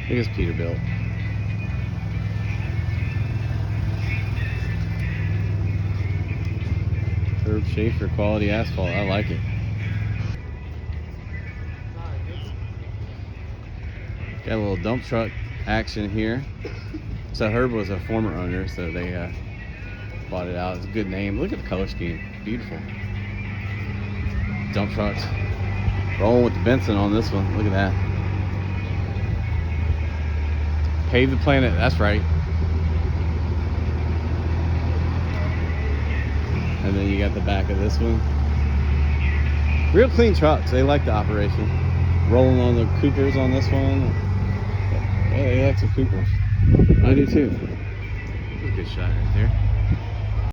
I think it's Peterbilt. Herb Schafer quality asphalt. I like it. Got a little dump truck action here. So Herb was a former owner, so they bought it out. It's a good name. Look at the color scheme. Beautiful. Dump trucks. Rolling with the Benson on this one. Look at that. Pave the Planet. That's right. And then you got the back of this one. Real clean trucks. They like the operation. Rolling on the Coopers on this one. Yeah, they like some Coopers. I do too. That's a good shot right there.